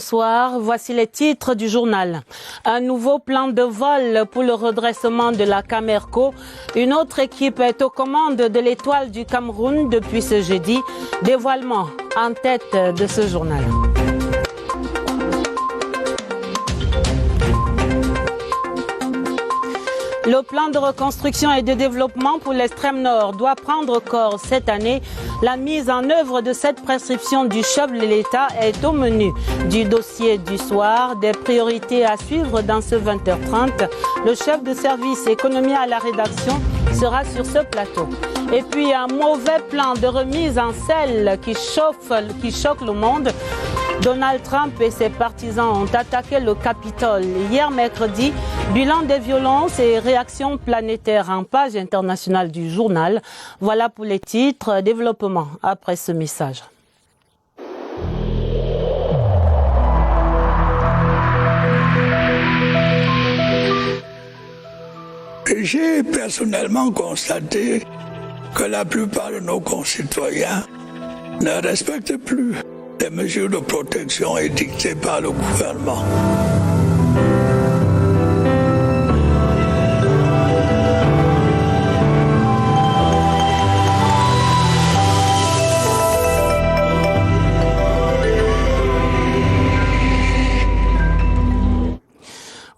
Bonsoir, voici les titres du journal. Un nouveau plan de vol pour le redressement de la Camerco. Une autre équipe est aux commandes de l'Étoile du Cameroun depuis ce jeudi. Dévoilement en tête de ce journal. Le plan de reconstruction et de développement pour l'extrême nord doit prendre corps cette année. La mise en œuvre de cette prescription du chef de l'État est au menu du dossier du soir. Des priorités à suivre dans ce 20h30. Le chef de service économie à la rédaction sera sur ce plateau. Et puis un mauvais plan de remise en selle qui choque le monde. Donald Trump et ses partisans ont attaqué le Capitole hier mercredi. Bilan des violences et réactions planétaires en page internationale du journal. Voilà pour les titres. Développement après ce message. J'ai personnellement constaté que la plupart de nos concitoyens ne respectent plus les mesures de protection édictées par le gouvernement.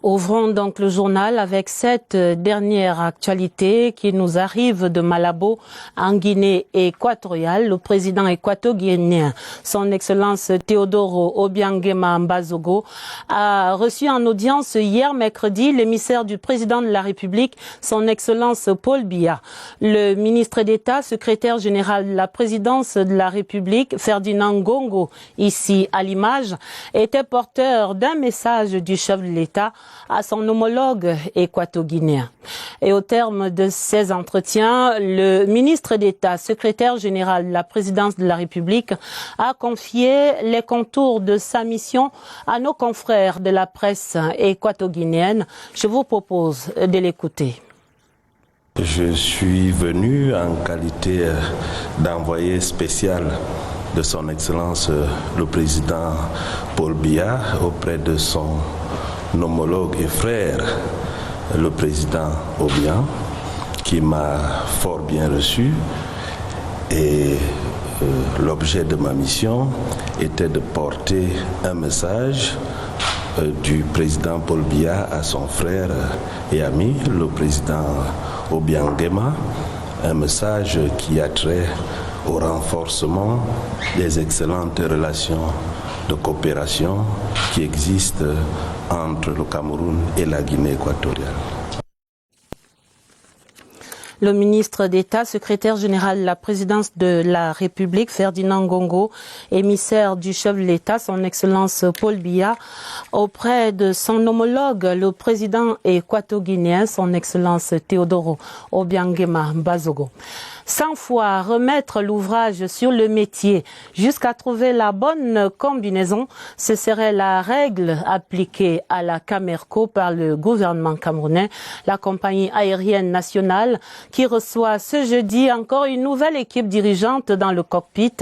Ouvrons donc le journal avec cette dernière actualité qui nous arrive de Malabo en Guinée équatoriale. Le président équato-guinéen, son Excellence Teodoro Obiang-Nguema Mbazogo, a reçu en audience hier mercredi l'émissaire du président de la République, son Excellence Paul Biya. Le ministre d'État, secrétaire général de la présidence de la République, Ferdinand Ngongo, ici à l'image, était porteur d'un message du chef de l'État à son homologue équato-guinéen. Et au terme de ces entretiens, le ministre d'État, secrétaire général de la présidence de la République, a confié les contours de sa mission à nos confrères de la presse équato-guinéenne. Je vous propose de l'écouter. Je suis venu en qualité d'envoyé spécial de son Excellence le président Paul Biya auprès de son homologue et frère, le président Obiang, qui m'a fort bien reçu. Et l'objet de ma mission était de porter un message du président Paul Biya à son frère et ami, le président Obiang-Nguema, un message qui a trait au renforcement des excellentes relations de coopération qui existent entre le Cameroun et la Guinée équatoriale. Le ministre d'État, secrétaire général de la présidence de la République, Ferdinand Ngongo, émissaire du chef de l'État, son Excellence Paul Biya, auprès de son homologue, le président équato-guinéen, son Excellence Teodoro Obiang-Nguema Mbazogo. 100 fois remettre l'ouvrage sur le métier jusqu'à trouver la bonne combinaison, ce serait la règle appliquée à la Camerco par le gouvernement camerounais, la compagnie aérienne nationale qui reçoit ce jeudi encore une nouvelle équipe dirigeante dans le cockpit.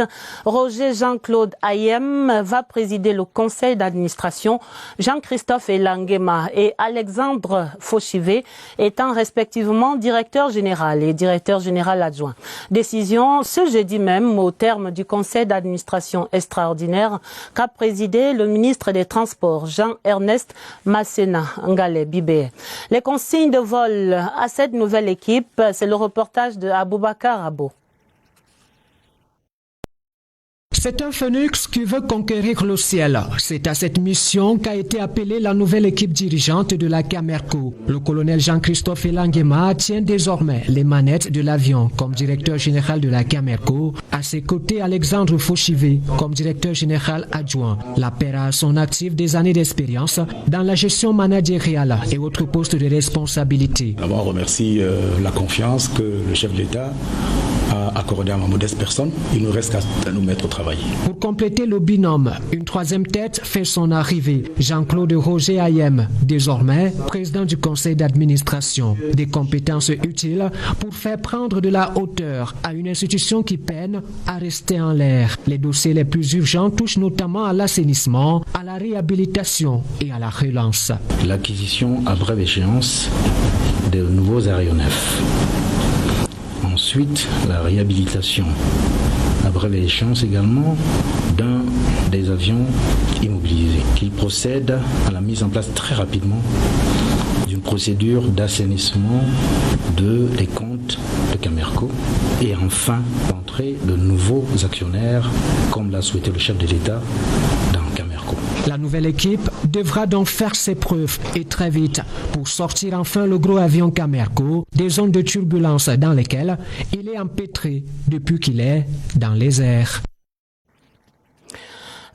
Roger Jean-Claude Ayem va présider le conseil d'administration, Jean-Christophe Elangema et Alexandre Fauchivé étant respectivement directeur général et directeur général adjoint. Décision ce jeudi même au terme du conseil d'administration extraordinaire qu'a présidé le ministre des Transports Jean-Ernest Masséna Ngale Bibé. Les consignes de vol à cette nouvelle équipe, c'est le reportage de Aboubacar Abo. C'est un phénix qui veut conquérir le ciel. C'est à cette mission qu'a été appelée la nouvelle équipe dirigeante de la Camerco. Le colonel Jean-Christophe Elangema tient désormais les manettes de l'avion comme directeur général de la Camerco. À ses côtés, Alexandre Fauchivé comme directeur général adjoint. La paire a à son actif des années d'expérience dans la gestion managériale et autres postes de responsabilité. D'abord, on remercie la confiance que le chef de l'État à accorder à ma modeste personne. Il nous reste qu'à nous mettre au travail. Pour compléter le binôme, une troisième tête fait son arrivée. Jean-Claude Roger Ayem, désormais président du conseil d'administration. Des compétences utiles pour faire prendre de la hauteur à une institution qui peine à rester en l'air. Les dossiers les plus urgents touchent notamment à l'assainissement, à la réhabilitation et à la relance. L'acquisition à brève échéance de nouveaux aéronefs. Ensuite, la réhabilitation à brève échéance également d'un des avions immobilisés, qui procède à la mise en place très rapidement d'une procédure d'assainissement des comptes de Camerco et enfin d'entrer de nouveaux actionnaires, comme l'a souhaité le chef de l'État dans Camerco. La nouvelle équipe devra donc faire ses preuves et très vite pour sortir enfin le gros avion Camerco des zones de turbulence dans lesquelles il est empêtré depuis qu'il est dans les airs.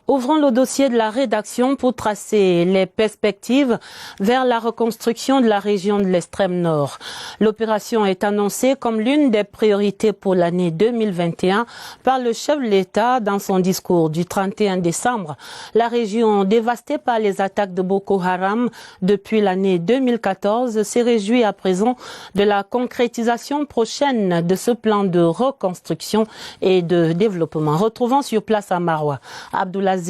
Ouvrons le dossier de la rédaction pour tracer les perspectives vers la reconstruction de la région de l'extrême nord. L'opération est annoncée comme l'une des priorités pour l'année 2021 par le chef de l'État dans son discours du 31 décembre. La région dévastée par les attaques de Boko Haram depuis l'année 2014 s'est réjouie à présent de la concrétisation prochaine de ce plan de reconstruction et de développement. Retrouvons sur place à Maroua Abdoulaziz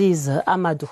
Amadou.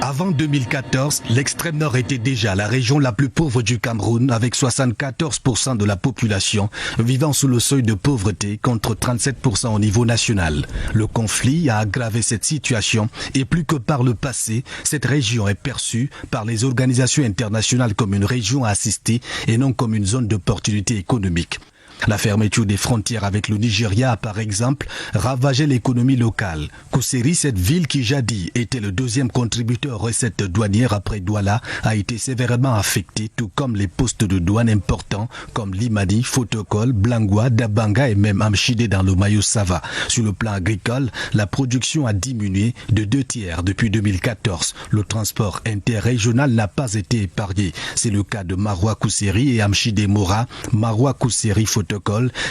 Avant 2014, l'extrême nord était déjà la région la plus pauvre du Cameroun, avec 74% de la population vivant sous le seuil de pauvreté contre 37% au niveau national. Le conflit a aggravé cette situation et plus que par le passé, cette région est perçue par les organisations internationales comme une région à assister et non comme une zone d'opportunité économique. La fermeture des frontières avec le Nigeria a par exemple ravagé l'économie locale. Kousséri, cette ville qui jadis était le deuxième contributeur aux recettes douanières après Douala, a été sévèrement affectée, tout comme les postes de douane importants comme Limani, Fotokol, Blangwa, Dabanga et même Amchide dans le Mayo-Sava. Sur le plan agricole, la production a diminué de 2/3 depuis 2014. Le transport interrégional n'a pas été épargné. C'est le cas de Maroua Kousséri et Amchide Mora, Maroua Kousséri Fotokol,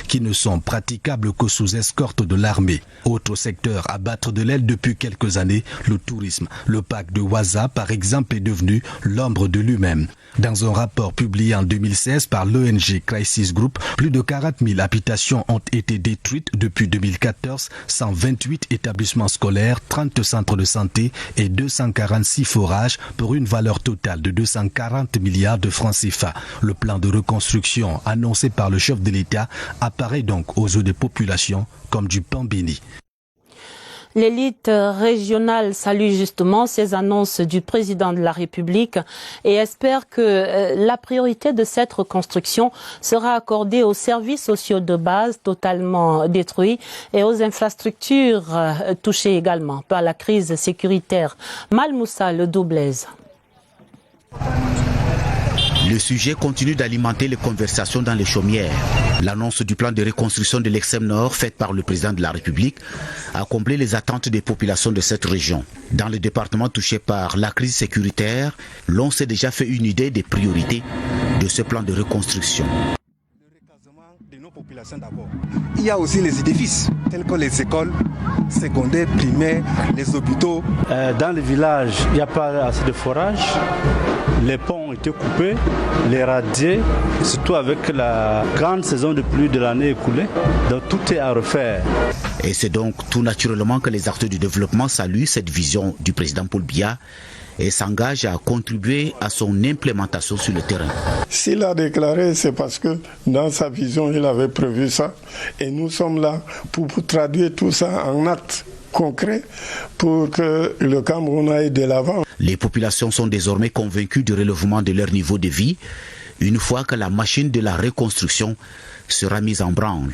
qui ne sont praticables que sous escorte de l'armée. Autre secteur à battre de l'aile depuis quelques années, le tourisme. Le parc de Ouaza, par exemple, est devenu l'ombre de lui-même. Dans un rapport publié en 2016 par l'ONG Crisis Group, plus de 40 000 habitations ont été détruites depuis 2014, 128 établissements scolaires, 30 centres de santé et 246 forages pour une valeur totale de 240 milliards de francs CFA. Le plan de reconstruction annoncé par le chef de l'État apparaît donc aux yeux des populations comme du pain béni. L'élite régionale salue justement ces annonces du président de la République et espère que la priorité de cette reconstruction sera accordée aux services sociaux de base totalement détruits et aux infrastructures touchées également par la crise sécuritaire. Malmoussa Le Doublez. Le sujet continue d'alimenter les conversations dans les chaumières. L'annonce du plan de reconstruction de l'extrême nord faite par le président de la République a comblé les attentes des populations de cette région. Dans le département touché par la crise sécuritaire, l'on s'est déjà fait une idée des priorités de ce plan de reconstruction. Il y a aussi les édifices, tels que les écoles secondaires, primaires, les hôpitaux. Dans le village, il n'y a pas assez de forage. Les ponts ont été coupés, les radiers, surtout avec la grande saison de pluie de l'année écoulée. Donc tout est à refaire. Et c'est donc tout naturellement que les acteurs du développement saluent cette vision du président Paul Biya et s'engage à contribuer à son implémentation sur le terrain. S'il a déclaré, c'est parce que dans sa vision, il avait prévu ça. Et nous sommes là pour traduire tout ça en actes concrets pour que le Cameroun aille de l'avant. Les populations sont désormais convaincues du relèvement de leur niveau de vie une fois que la machine de la reconstruction sera mise en branle.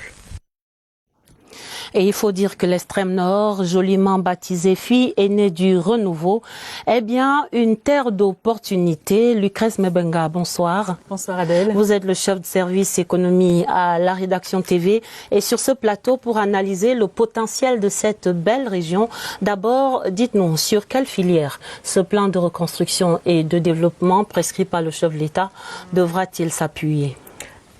Et il faut dire que l'extrême nord, joliment baptisée fille aînée du renouveau, est bien une terre d'opportunités. Lucrèce Mebenga, bonsoir. Bonsoir Adèle. Vous êtes le chef de service économie à la rédaction TV et sur ce plateau pour analyser le potentiel de cette belle région. D'abord, dites-nous sur quelle filière ce plan de reconstruction et de développement prescrit par le chef de l'État devra-t-il s'appuyer ?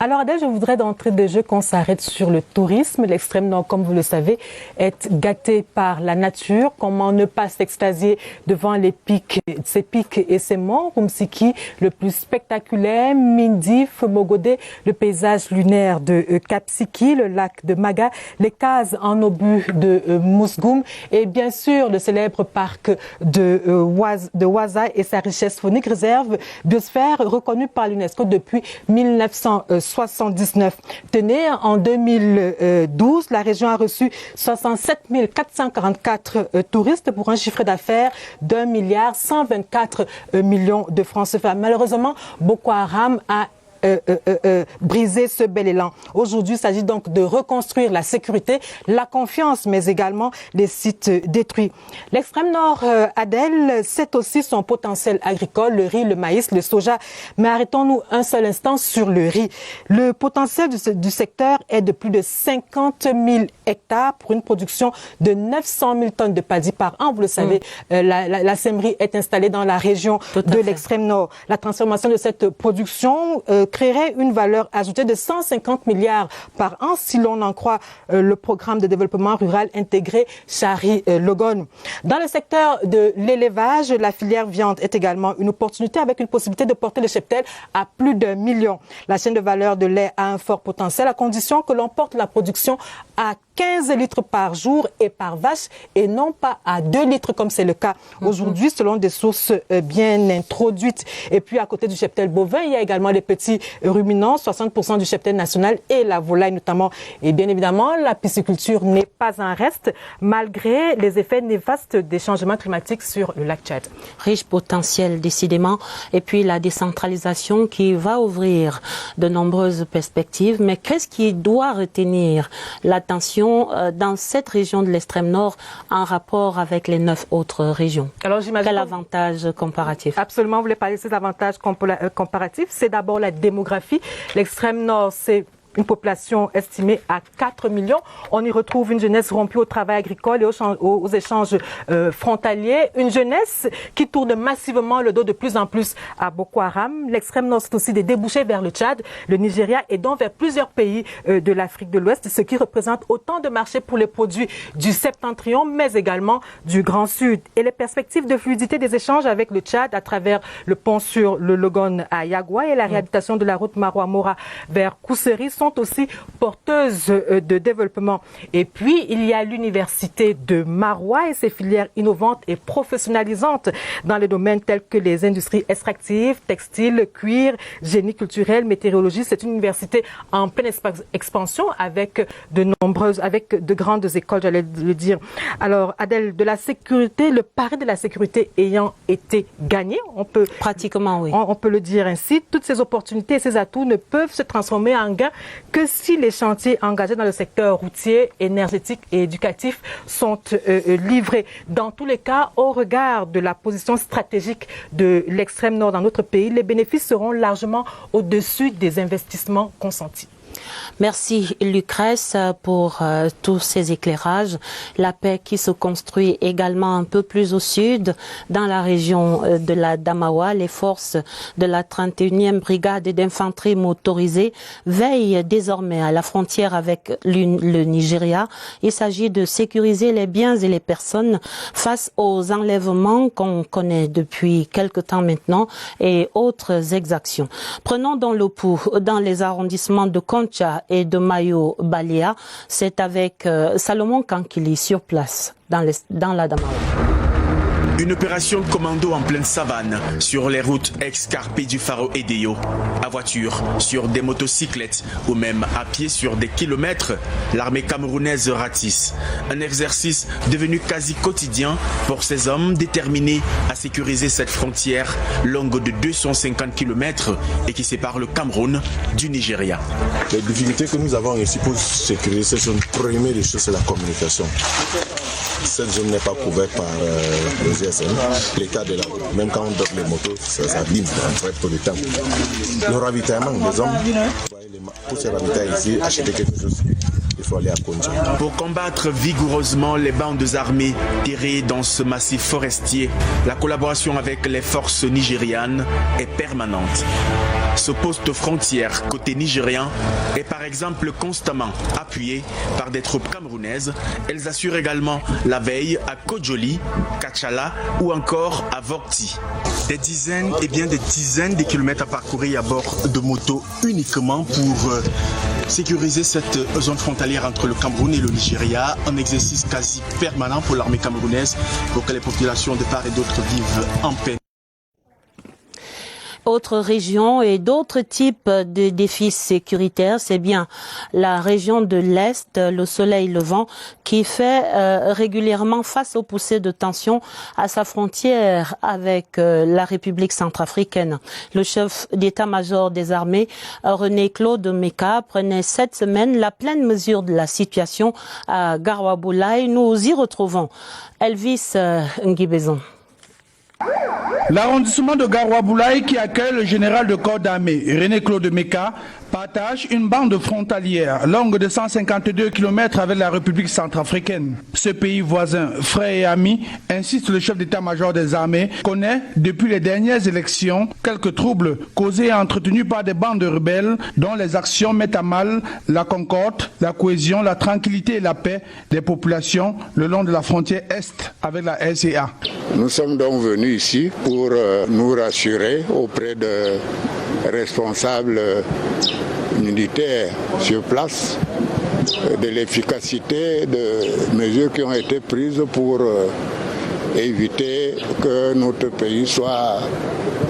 Alors Adèle, je voudrais d'entrée de jeu qu'on s'arrête sur le tourisme. L'extrême nord, comme vous le savez, est gâté par la nature. Comment ne pas s'extasier devant ces pics et ces monts, Rumsiki, le plus spectaculaire, Mindif, Mogodé, le paysage lunaire de Kapsiki, le lac de Maga, les cases en obus de Mousgoum et bien sûr le célèbre parc de Waza et sa richesse faunique, réserve biosphère reconnue par l'UNESCO depuis 1979. Tenez, en 2012, la région a reçu 67 444 touristes pour un chiffre d'affaires d'1,124 milliard de francs CFA. Malheureusement, Boko Haram a briser ce bel élan. Aujourd'hui, il s'agit donc de reconstruire la sécurité, la confiance, mais également les sites détruits. L'extrême nord, Adèle, c'est aussi son potentiel agricole, le riz, le maïs, le soja. Mais arrêtons-nous un seul instant sur le riz. Le potentiel du secteur est de plus de 50 000 hectares pour une production de 900 000 tonnes de paddy par an. Vous le savez, la sèmerie est installée dans la région de l'extrême nord. La transformation de cette production créerait une valeur ajoutée de 150 milliards par an si l'on en croit le programme de développement rural intégré Chari Logon. Dans le secteur de l'élevage, la filière viande est également une opportunité avec une possibilité de porter le cheptel à plus d'1 million. La chaîne de valeur de lait a un fort potentiel à condition que l'on porte la production à 15 litres par jour et par vache et non pas à 2 litres comme c'est le cas aujourd'hui selon des sources bien introduites. Et puis à côté du cheptel bovin, il y a également les petits ruminants, 60% du cheptel national et la volaille notamment. Et bien évidemment, la pisciculture n'est pas un reste malgré les effets néfastes des changements climatiques sur le lac Tchad. Riche potentiel décidément et puis la décentralisation qui va ouvrir de nombreuses perspectives. Mais qu'est-ce qui doit retenir l'attention dans cette région de l'extrême nord en rapport avec les 9 autres régions? Alors, j'imagine quel avantage comparatif? Absolument, vous voulez parler de ces avantages comparatifs. C'est d'abord la démographie. L'extrême nord, c'est une population estimée à 4 millions. On y retrouve une jeunesse rompue au travail agricole et aux échanges frontaliers. Une jeunesse qui tourne massivement le dos de plus en plus à Boko Haram. L'extrême nord, c'est aussi des débouchés vers le Tchad, le Nigeria et donc vers plusieurs pays de l'Afrique de l'Ouest, ce qui représente autant de marchés pour les produits du septentrion, mais également du Grand Sud. Et les perspectives de fluidité des échanges avec le Tchad à travers le pont sur le Logon à Yagwa et la réhabilitation de la route Maroua-Mora vers Kousséri sont aussi porteuses de développement. Et puis, il y a l'université de Maroua et ses filières innovantes et professionnalisantes dans les domaines tels que les industries extractives, textiles, cuir, génie culturel, météorologie. C'est une université en pleine expansion avec de grandes écoles, j'allais le dire. Alors, Adèle, de la sécurité, le pari de la sécurité ayant été gagné, on peut le dire ainsi, toutes ces opportunités et ces atouts ne peuvent se transformer en gains que si les chantiers engagés dans le secteur routier, énergétique et éducatif sont livrés. Dans tous les cas, au regard de la position stratégique de l'extrême nord dans notre pays, les bénéfices seront largement au-dessus des investissements consentis. Merci Lucrèce pour tous ces éclairages. La paix qui se construit également un peu plus au sud, dans la région de la Damawa. Les forces de la 31e brigade d'infanterie motorisée veillent désormais à la frontière avec le Nigeria. Il s'agit de sécuriser les biens et les personnes face aux enlèvements qu'on connaît depuis quelque temps maintenant et autres exactions. Prenons dans le pouls, dans les arrondissements de Koncha et de Mayo Balia, c'est avec Salomon Kankili sur place dans la Damawa. Une opération commando en pleine savane, sur les routes escarpées du Faro Edeyo, à voiture, sur des motocyclettes ou même à pied sur des kilomètres, l'armée camerounaise ratisse. Un exercice devenu quasi quotidien pour ces hommes déterminés à sécuriser cette frontière longue de 250 km et qui sépare le Cameroun du Nigeria. Les difficultés que nous avons ici pour sécuriser cette zone, première des choses, c'est la communication. Cette zone n'est pas couverte par le GSM, l'état de la route. Même quand on dope les motos, ça abîme en très peu de temps. Le ravitaillement des hommes, pour se ravitailler ici, acheter quelque chose, il faut aller à Konja. Pour combattre vigoureusement les bandes armées terrées dans ce massif forestier, la collaboration avec les forces nigérianes est permanente. Ce poste frontière côté nigérien est par exemple constamment appuyé par des troupes camerounaises. Elles assurent également la veille à Kodjoli, Kachala ou encore à Vokti. Des dizaines et bien des dizaines de kilomètres à parcourir à bord de moto uniquement pour sécuriser cette zone frontalière entre le Cameroun et le Nigeria, un exercice quasi permanent pour l'armée camerounaise pour que les populations de part et d'autre vivent en paix. Autres régions et d'autres types de défis sécuritaires, c'est bien la région de l'Est, le soleil levant, qui fait régulièrement face aux poussées de tension à sa frontière avec la République centrafricaine. Le chef d'état-major des armées, René-Claude Meka, prenait cette semaine la pleine mesure de la situation à Garoua-Boulaye. Nous y retrouvons Elvis Ngibezon. L'arrondissement de Garoua-Boulaye, qui accueille le général de corps d'armée René-Claude Meka, partage une bande frontalière longue de 152 km avec la République centrafricaine. Ce pays voisin, frère et ami, insiste le chef d'état-major des armées, connaît depuis les dernières élections quelques troubles causés et entretenus par des bandes rebelles dont les actions mettent à mal la concorde, la cohésion, la tranquillité et la paix des populations le long de la frontière Est avec la RCA. Nous sommes donc venus ici pour nous rassurer auprès de responsables militaires sur place de l'efficacité de mesures qui ont été prises pour éviter que notre pays soit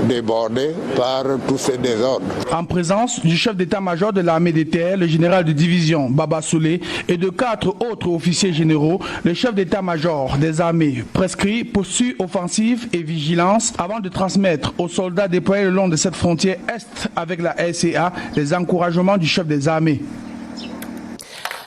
débordé par tous ces désordres. En présence du chef d'état-major de l'armée des terres, le général de division Baba Soulé, et de 4 autres officiers généraux, le chef d'état-major des armées prescrit posture offensive et vigilance avant de transmettre aux soldats déployés le long de cette frontière Est avec la RCA les encouragements du chef des armées.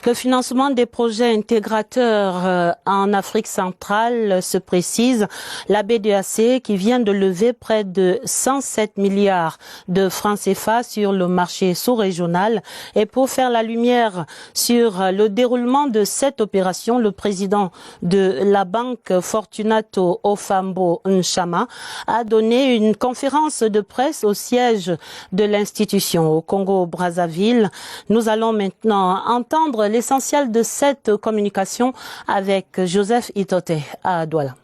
Le financement des projets intégrateurs en Afrique centrale se précise. La BDAC qui vient de lever près de 107 milliards de francs CFA sur le marché sous-régional. Et pour faire la lumière sur le déroulement de cette opération, le président de la banque Fortunato Ofambo Nchama a donné une conférence de presse au siège de l'institution au Congo-Brazzaville. Nous allons maintenant entendre l'essentiel de cette communication avec Joseph Itote à Douala.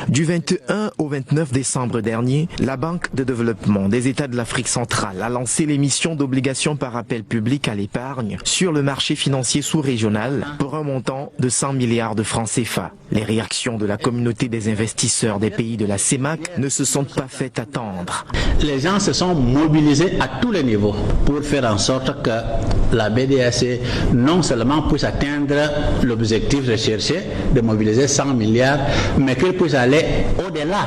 Du 21 au 29 décembre dernier, la Banque de développement des États de l'Afrique centrale a lancé l'émission d'obligations par appel public à l'épargne sur le marché financier sous-régional pour un montant de 100 milliards de francs CFA. Les réactions de la communauté des investisseurs des pays de la CEMAC ne se sont pas fait attendre. Les gens se sont mobilisés à tous les niveaux pour faire en sorte que la BDAC non seulement puisse atteindre l'objectif recherché de mobiliser 100 milliards, mais qu'elle puisse aller au-delà.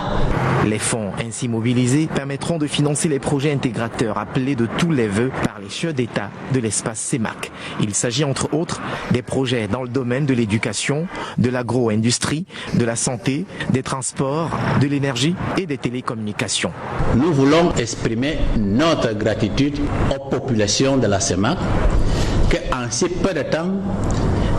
Les fonds ainsi mobilisés permettront de financer les projets intégrateurs appelés de tous les vœux par les chefs d'État de l'espace CEMAC. Il s'agit entre autres des projets dans le domaine de l'éducation, de l'agro-industrie, de la santé, des transports, de l'énergie et des télécommunications. Nous voulons exprimer notre gratitude aux populations de la CEMAC qu'en si peu de temps,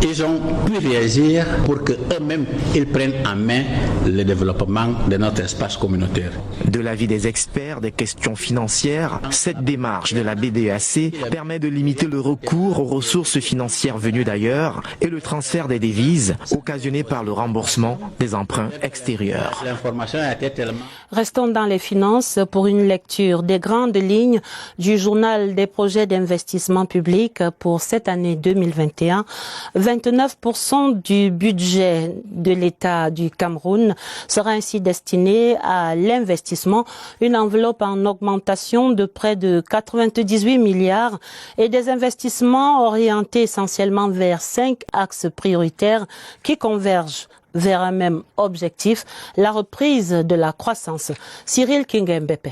ils ont pu réagir pour qu'eux-mêmes ils prennent en main le développement de notre espace communautaire. De l'avis des experts des questions financières, cette démarche de la BDAC permet de limiter le recours aux ressources financières venues d'ailleurs et le transfert des devises occasionné par le remboursement des emprunts extérieurs. Restons dans les finances pour une lecture des grandes lignes du journal des projets d'investissement public pour cette année 2021. 29% du budget de l'État du Cameroun sera ainsi destiné à l'investissement, une enveloppe en augmentation de près de 98 milliards et des investissements orientés essentiellement vers 5 axes prioritaires qui convergent vers un même objectif, la reprise de la croissance. Cyril Kingembepe.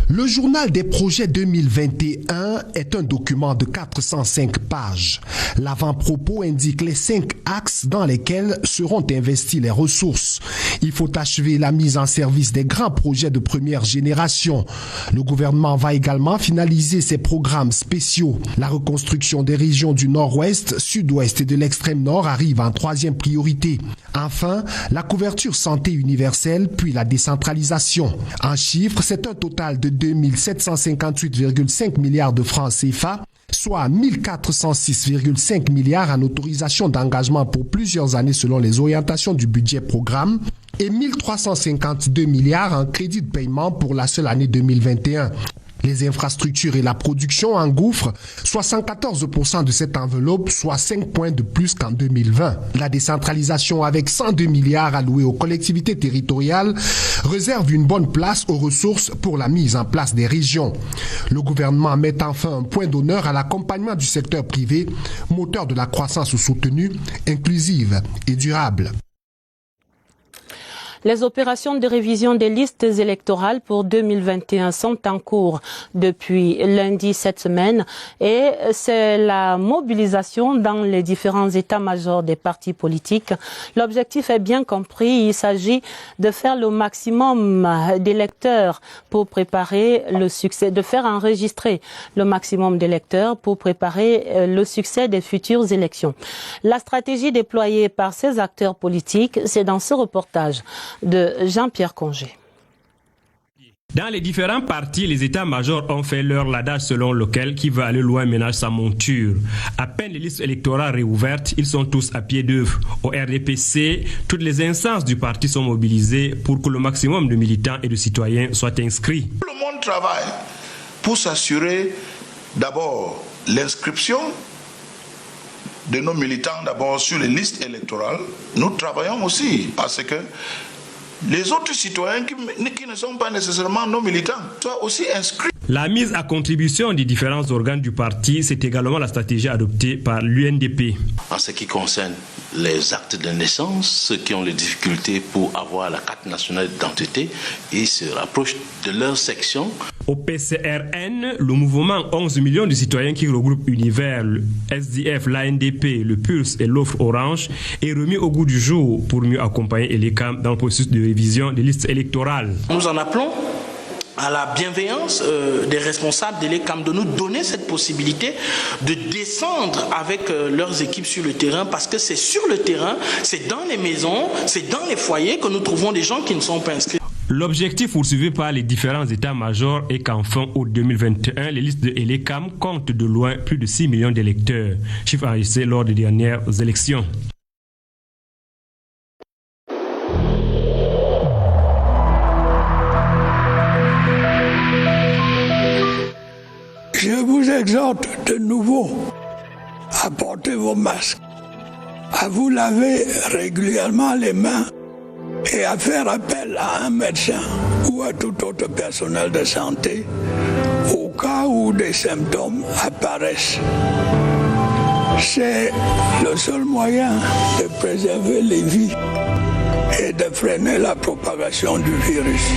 Le journal des projets 2021 est un document de 405 pages. L'avant-propos indique les 5 axes dans lesquels seront investies les ressources. Il faut achever la mise en service des grands projets de première génération. Le gouvernement va également finaliser ses programmes spéciaux. La reconstruction des régions du nord-ouest, sud-ouest et de l'extrême nord arrive en troisième priorité. Enfin, la couverture santé universelle, puis la décentralisation. En chiffres, c'est un total de 2758,5 milliards de francs CFA, soit 1406,5 milliards en autorisation d'engagement pour plusieurs années selon les orientations du budget programme et 1352 milliards en crédit de paiement pour la seule année 2021. Les infrastructures et la production engouffrent 74% de cette enveloppe, soit 5 points de plus qu'en 2020. La décentralisation, avec 102 milliards alloués aux collectivités territoriales, réserve une bonne place aux ressources pour la mise en place des régions. Le gouvernement met enfin un point d'honneur à l'accompagnement du secteur privé, moteur de la croissance soutenue, inclusive et durable. Les opérations de révision des listes électorales pour 2021 sont en cours depuis lundi cette semaine et c'est la mobilisation dans les différents états-majors des partis politiques. L'objectif est bien compris, il s'agit de faire le maximum d'électeurs pour préparer le succès, de faire enregistrer le maximum d'électeurs pour préparer le succès des futures élections. La stratégie déployée par ces acteurs politiques, c'est dans ce reportage de Jean-Pierre Congé. Dans les différents partis, les états-majors ont fait leur l'adage selon lequel qui veut aller loin ménage sa monture. À peine les listes électorales réouvertes, ils sont tous à pied d'œuvre. Au RDPC, toutes les instances du parti sont mobilisées pour que le maximum de militants et de citoyens soient inscrits. Tout le monde travaille pour s'assurer d'abord l'inscription de nos militants d'abord sur les listes électorales. Nous travaillons aussi parce que les autres citoyens qui ne sont pas nécessairement nos militants soient aussi inscrits. La mise à contribution des différents organes du parti, c'est également la stratégie adoptée par l'UNDP. En ce qui concerne les actes de naissance, ceux qui ont les difficultés pour avoir la carte nationale d'identité, ils se rapprochent de leur section. Au PCRN, le mouvement 11 millions de citoyens qui regroupe Univers, le SDF, l'ANDP, le Pulse et l'offre Orange est remis au goût du jour pour mieux accompagner l'ELECAM dans le processus de révision des listes électorales. Nous en appelons à la bienveillance des responsables de l'ELECAM de nous donner cette possibilité de descendre avec leurs équipes sur le terrain, parce que c'est sur le terrain, c'est dans les maisons, c'est dans les foyers que nous trouvons des gens qui ne sont pas inscrits. L'objectif poursuivi par les différents états-majors est qu'en août 2021, les listes de l'ELECAM comptent de loin plus de 6 millions d'électeurs, chiffre enregistré lors des dernières élections. Je vous exhorte de nouveau à porter vos masques, à vous laver régulièrement les mains et à faire appel à un médecin ou à tout autre personnel de santé au cas où des symptômes apparaissent. C'est le seul moyen de préserver les vies et de freiner la propagation du virus.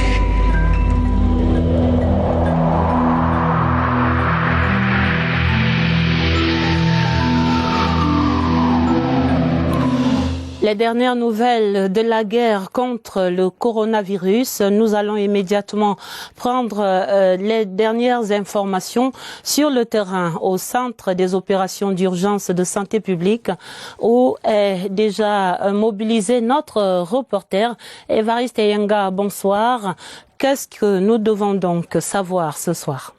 Les dernières nouvelles de la guerre contre le coronavirus, nous allons immédiatement prendre les dernières informations sur le terrain au centre des opérations d'urgence de santé publique où est déjà mobilisé notre reporter Évariste Eyenga. Bonsoir. Qu'est-ce que nous devons donc savoir ce soir ?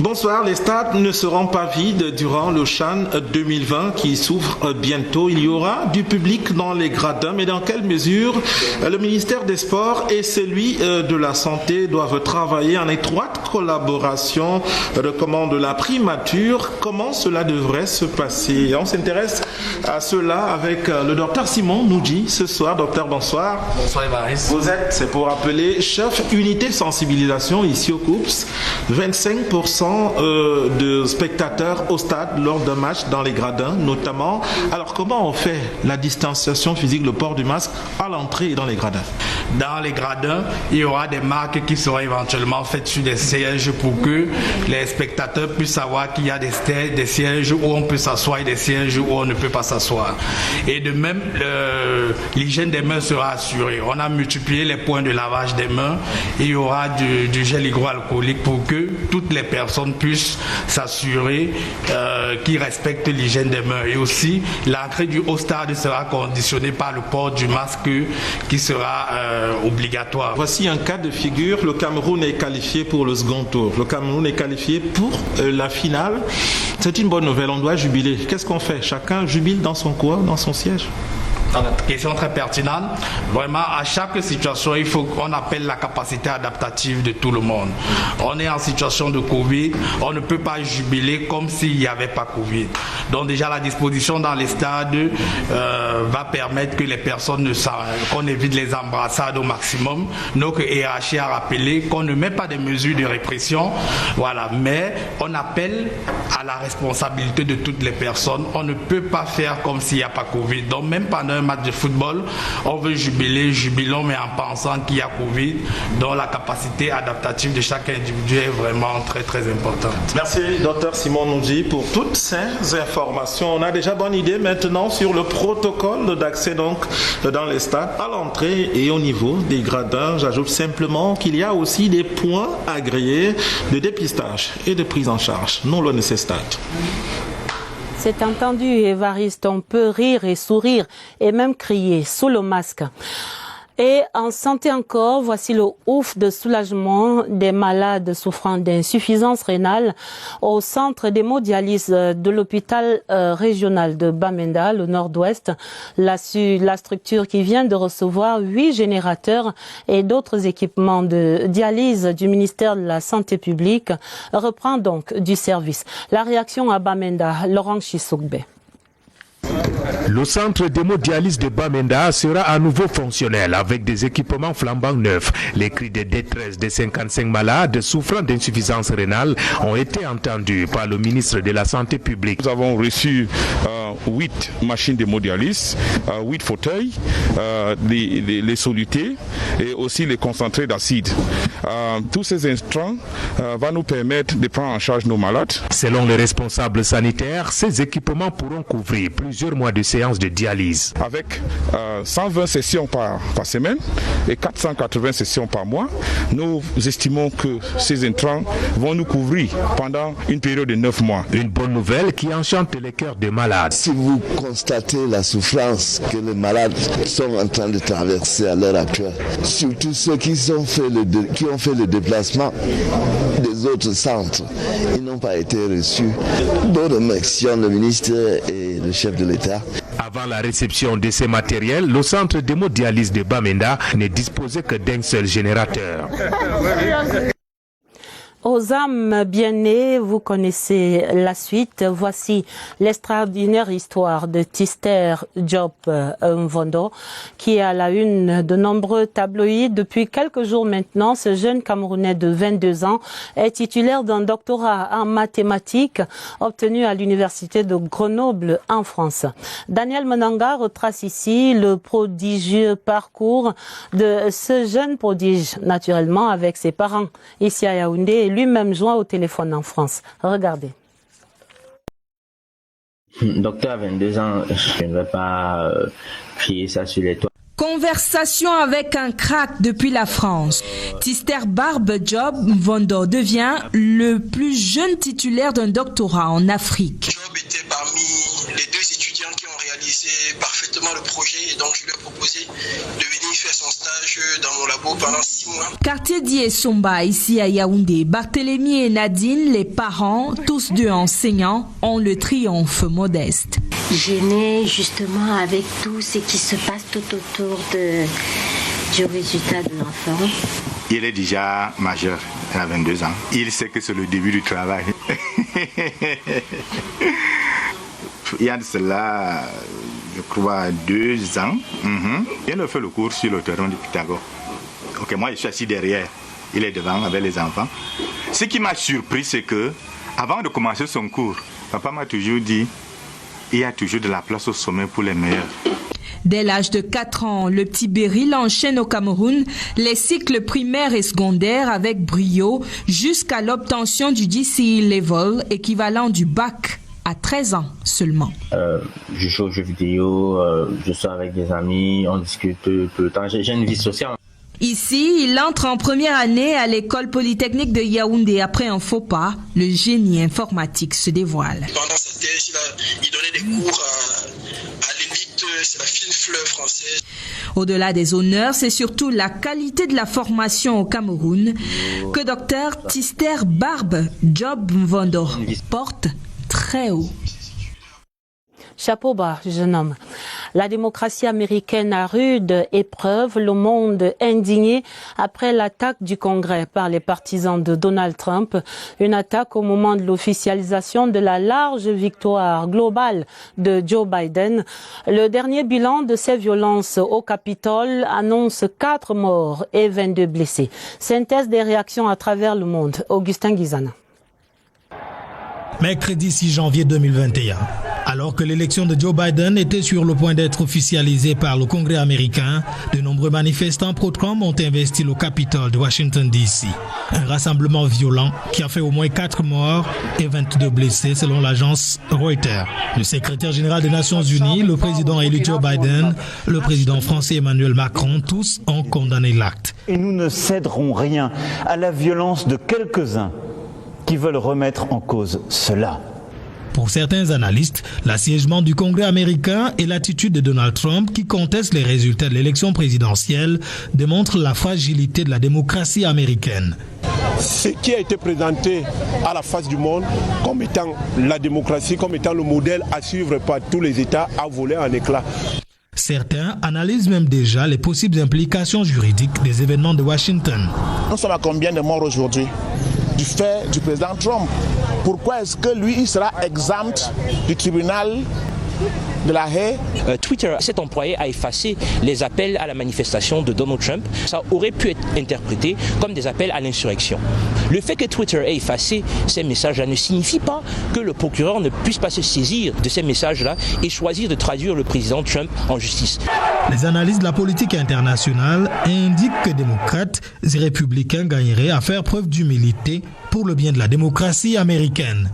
Bonsoir, les stades ne seront pas vides durant le CHAN 2020 qui s'ouvre bientôt. Il y aura du public dans les gradins, mais dans quelle mesure le ministère des Sports et celui de la Santé doivent travailler en étroite collaboration de la primature. Comment cela devrait se passer? On s'intéresse à cela avec le docteur Simon Noudji ce soir. Docteur, bonsoir. Bonsoir, Évariste. Vous êtes, c'est pour rappeler, chef unité de sensibilisation ici au COUPS. 25% de spectateurs au stade lors d'un match dans les gradins notamment. Alors comment on fait la distanciation physique, le port du masque à l'entrée et dans les gradins? Dans les gradins, il y aura des marques qui seront éventuellement faites sur des sièges pour que les spectateurs puissent savoir qu'il y a des sièges où on peut s'asseoir et des sièges où on ne peut pas s'asseoir. Et de même, l'hygiène des mains sera assurée. On a multiplié les points de lavage des mains. Il y aura du gel hydroalcoolique pour que toutes les personnes puissent s'assurer qu'ils respectent l'hygiène des mains. Et aussi, l'entrée au stade sera conditionnée par le port du masque qui sera obligatoire. Voici un cas de figure. Le Cameroun est qualifié pour le second tour. Le Cameroun est qualifié pour la finale. C'est une bonne nouvelle. On doit jubiler. Qu'est-ce qu'on fait? Chacun jubile dans son coin, dans son siège. Question très pertinente. Vraiment, à chaque situation, il faut qu'on appelle la capacité adaptative de tout le monde. On est en situation de Covid, on ne peut pas jubiler comme s'il n'y avait pas Covid. Donc déjà, la disposition dans les stades va permettre que les personnes qu'on évite les embrassades au maximum. Donc, ERH a rappelé qu'on ne met pas de mesures de répression, voilà, mais on appelle à la responsabilité de toutes les personnes. On ne peut pas faire comme s'il n'y a pas Covid. Donc même pendant un match de football, on veut jubiler, jubilons, mais en pensant qu'il y a Covid. Donc la capacité adaptative de chaque individu est vraiment très très importante. Merci Dr Simon Noudji pour toutes ces informations. On a déjà bonne idée maintenant sur le protocole d'accès donc dans les stades à l'entrée et au niveau des gradins. J'ajoute simplement qu'il y a aussi des points agréés de dépistage et de prise en charge non loin de ces stades. C'est entendu, Évariste, on peut rire et sourire et même crier sous le masque. Et en santé encore, voici le ouf de soulagement des malades souffrant d'insuffisance rénale au centre d'hémodialyse de l'hôpital régional de Bamenda, le nord-ouest. La structure qui vient de recevoir 8 générateurs et d'autres équipements de dialyse du ministère de la Santé publique reprend donc du service. La réaction à Bamenda, Laurent Chissoukbe. Le centre d'hémodialyse de Bamenda sera à nouveau fonctionnel avec des équipements flambant neufs. Les cris de détresse des 55 malades souffrant d'insuffisance rénale ont été entendus par le ministre de la Santé publique. Nous avons reçu 8 machines d'hémodialyse, 8 fauteuils, les solutés et aussi les concentrés d'acide. Tous ces instruments vont nous permettre de prendre en charge nos malades. Selon les responsables sanitaires, ces équipements pourront couvrir plusieurs mois de séances de dialyse. Avec 120 sessions par semaine et 480 sessions par mois, nous estimons que ces intrants vont nous couvrir pendant une période de 9 mois. Une bonne nouvelle qui enchante les cœurs des malades. Si vous constatez la souffrance que les malades sont en train de traverser à l'heure actuelle, surtout ceux qui ont fait le déplacement des autres centres, ils n'ont pas été reçus. Nous remercions le ministre et le chef de l'État. Avant la réception de ces matériels, le centre d'hémodialyse de Bamenda ne disposait que d'un seul générateur. Aux âmes bien-nées, vous connaissez la suite. Voici l'extraordinaire histoire de Tister Diop Mvondo, qui est à la une de nombreux tabloïds. Depuis quelques jours maintenant, ce jeune Camerounais de 22 ans est titulaire d'un doctorat en mathématiques obtenu à l'université de Grenoble en France. Daniel Menanga retrace ici le prodigieux parcours de ce jeune prodige, naturellement avec ses parents ici à Yaoundé, et lui-même joint au téléphone en France. Regardez. Docteur à 22 ans, je ne vais pas crier ça sur les toits. Conversation avec un crack depuis la France. Tister Barbe Diop Mvondo devient le plus jeune titulaire d'un doctorat en Afrique. Job était parmi les 2 étudiants qui ont réalisé parfaitement le projet et donc je lui ai proposé de venir faire son stage dans mon labo pendant 6 mois. Quartier d'Iesomba, ici à Yaoundé, Barthélemy et Nadine, les parents, tous 2 enseignants, ont le triomphe modeste. Je nais justement avec tout ce qui se passe tout autour du résultat de l'enfant. Il est déjà majeur, il a 22 ans. Il sait que c'est le début du travail. Il y a de cela, je crois, 2 ans. Il a fait le cours sur le théorème de Pythagore. Ok, moi je suis assis derrière, il est devant avec les enfants. Ce qui m'a surpris, c'est que avant de commencer son cours, papa m'a toujours dit, il y a toujours de la place au sommet pour les meilleurs. Dès l'âge de 4 ans, le petit Beryl enchaîne au Cameroun les cycles primaires et secondaires avec brio jusqu'à l'obtention du DCE Level, équivalent du bac, à 13 ans seulement. Je joue aux jeux vidéo, je sors avec des amis, on discute tout le temps. J'ai une vie sociale. Ici, il entre en première année à l'école polytechnique de Yaoundé. Après un faux pas, le génie informatique se dévoile. Pendant sa thèse, il donnait des cours à l'élite, c'est la fine fleur française. Au-delà des honneurs, c'est surtout la qualité de la formation au Cameroun que Dr Tister Barbe Job Mvondo porte très haut. Chapeau bas, jeune homme. La démocratie américaine à rude épreuve, le monde indigné après l'attaque du Congrès par les partisans de Donald Trump. Une attaque au moment de l'officialisation de la large victoire globale de Joe Biden. Le dernier bilan de ces violences au Capitole annonce 4 morts et 22 blessés. Synthèse des réactions à travers le monde. Augustin Guizana. Mercredi 6 janvier 2021, alors que l'élection de Joe Biden était sur le point d'être officialisée par le Congrès américain, de nombreux manifestants pro-Trump ont investi le Capitole de Washington DC. Un rassemblement violent qui a fait au moins 4 morts et 22 blessés selon l'agence Reuters. Le secrétaire général des Nations Unies, le président élu Joe Biden, le président français Emmanuel Macron, tous ont condamné l'acte. Et nous ne céderons rien à la violence de quelques-uns qui veulent remettre en cause cela. Pour certains analystes, l'assiégement du Congrès américain et l'attitude de Donald Trump qui conteste les résultats de l'élection présidentielle démontrent la fragilité de la démocratie américaine. Ce qui a été présenté à la face du monde comme étant la démocratie, comme étant le modèle à suivre par tous les États, a volé en éclats. Certains analysent même déjà les possibles implications juridiques des événements de Washington. Nous sommes à combien de morts aujourd'hui du fait du président Trump? Pourquoi est-ce que lui, il sera exempt du tribunal de la Haye? Twitter s'est employé à effacer les appels à la manifestation de Donald Trump. Ça aurait pu être interprété comme des appels à l'insurrection. Le fait que Twitter ait effacé ces messages-là ne signifie pas que le procureur ne puisse pas se saisir de ces messages-là et choisir de traduire le président Trump en justice. Les analyses de la politique internationale indiquent que démocrates et républicains gagneraient à faire preuve d'humilité pour le bien de la démocratie américaine.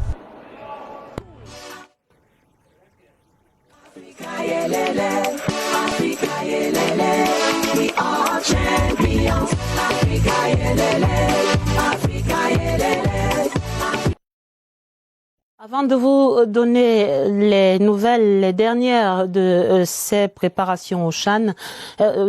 Avant de vous donner les nouvelles, les dernières de ces préparations au CHAN,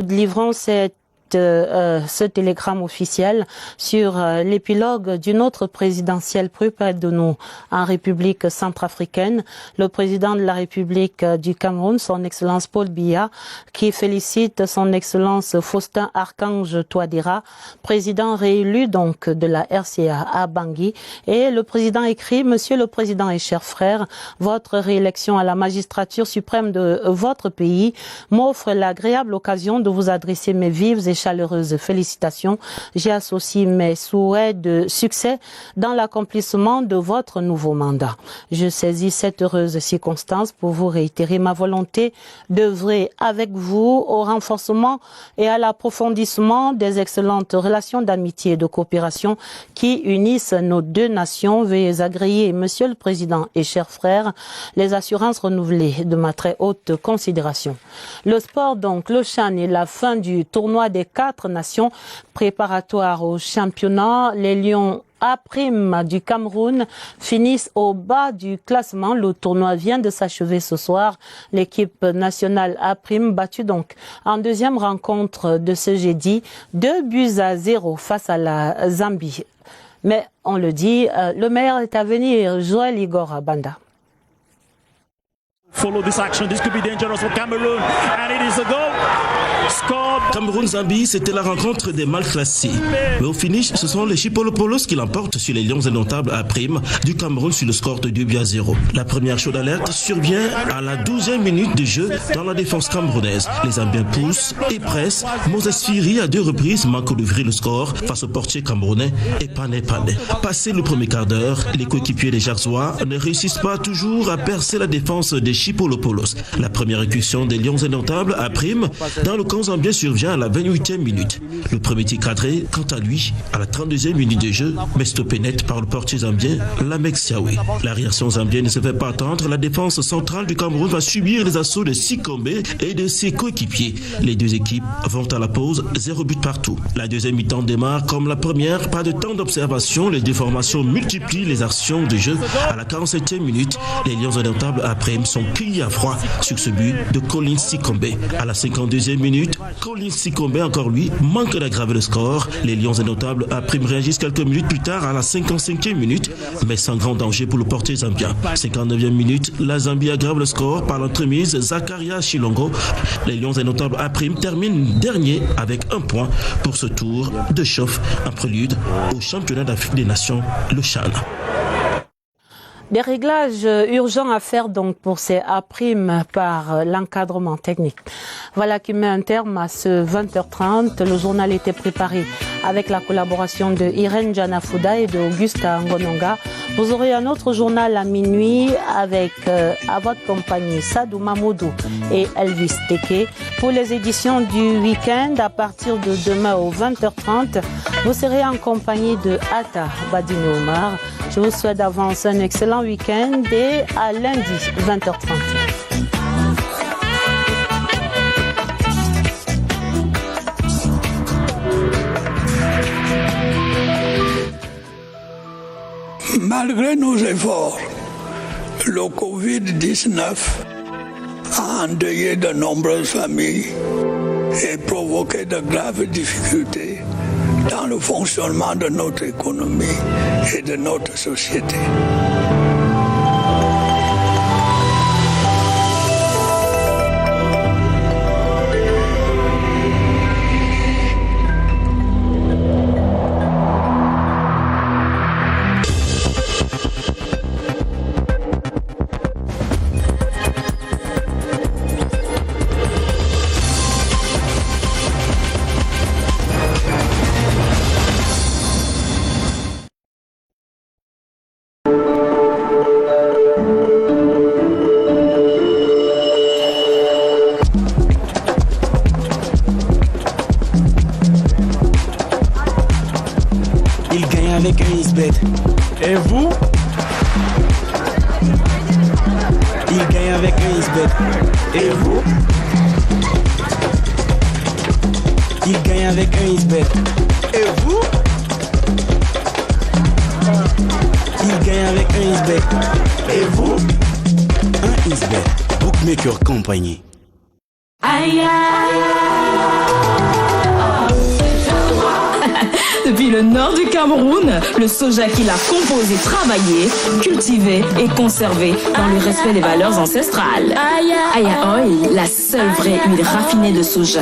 livrons ce télégramme officiel sur l'épilogue d'une autre présidentielle plus près de nous en République centrafricaine. Le président de la République du Cameroun, son Excellence Paul Biya, qui félicite son Excellence Faustin Archange Touadéra, président réélu donc de la RCA à Bangui. Et le président écrit: Monsieur le Président et chers frères, votre réélection à la magistrature suprême de votre pays m'offre l'agréable occasion de vous adresser mes vives et chaleureuse félicitations. J'y associe mes souhaits de succès dans l'accomplissement de votre nouveau mandat. Je saisis cette heureuse circonstance pour vous réitérer ma volonté d'œuvrer avec vous au renforcement et à l'approfondissement des excellentes relations d'amitié et de coopération qui unissent nos deux nations. Veuillez agréer, Monsieur le Président et chers frères, les assurances renouvelées de ma très haute considération. Le sport donc, le CHAN et la fin du tournoi des 4 nations préparatoires au championnat. Les Lions A' du Cameroun finissent au bas du classement. Le tournoi vient de s'achever ce soir. L'équipe nationale A' battue donc en deuxième rencontre de ce jeudi, 2-0 face à la Zambie. Mais on le dit, le meilleur est à venir. Joël Igor Banda. Follow this action. This could be dangerous for Cameroon, and it is a goal. Cameroun-Zambie, c'était la rencontre des mal classés. Mais au finish, ce sont les Chipolopolos qui l'emportent sur les Lions indomptables à prime du Cameroun sur le score de 2-0. La première chaude alerte survient à la 12e minute de jeu dans la défense camerounaise. Les Zambiens poussent et pressent. Moses Firi à 2 reprises manque d'ouvrir le score face au portier camerounais et Pané. Passé le premier quart d'heure, les coéquipiers des Jarsois ne réussissent pas toujours à percer la défense des Chipolopoulos. La première incursion des Lions indomptables à prime dans le camp zambien survient à la 28e minute. Le premier tir cadré, quant à lui, à la 32e minute de jeu, mais stoppé net par le portier zambien, Lamek Siawe. La réaction zambienne ne se fait pas attendre. La défense centrale du Cameroun va subir les assauts de Sikombe et de ses coéquipiers. Les deux équipes vont à la pause, 0 but partout. La deuxième mi-temps démarre comme la première, pas de temps d'observation. Les deux formations multiplient les actions de jeu. À la 47e minute, les Lions indomptables après sont cueillis à froid sur ce but de Colin Sikombe. À la 52e minute, Colin Sikombe, encore lui, manque d'aggraver le score. Les Lions indomptables après réagissent quelques minutes plus tard à la 55e minute, mais sans grand danger pour le portier zambien. 59e minute, la Zambie aggrave le score par l'entremise Zakaria Chilongo. Les Lions indomptables après terminent dernier avec 1 point pour ce tour de chauffe, un prélude au championnat d'Afrique des Nations, le CHAN. Des réglages urgents à faire donc pour ces A' par l'encadrement technique. Voilà qui met un terme à ce 20h30. Le journal était préparé avec la collaboration de Irène Janafouda et de Augusta Ngononga. Vous aurez un autre journal à minuit avec à votre compagnie Sadou Mamoudou et Elvis Teke. Pour les éditions du week-end, à partir de demain au 20h30, vous serez en compagnie de Atta Badine Omar. Je vous souhaite d'avance un excellent week-end et à lundi 20h30. Malgré nos efforts, le Covid-19 a endeuillé de nombreuses familles et provoqué de graves difficultés dans le fonctionnement de notre économie et de notre société. Et vous? Il gagne avec un Xbet. Et vous? Il gagne avec un Xbet. Et vous? Il gagne avec un Xbet. Et vous? Un Xbet. Bookmaker Compagnie. Aïe aïe. Depuis le nord du Cameroun, le soja qu'il a composé, travaillé, cultivé et conservé dans le respect des valeurs ancestrales. Aya Oil, la seule vraie huile raffinée de soja.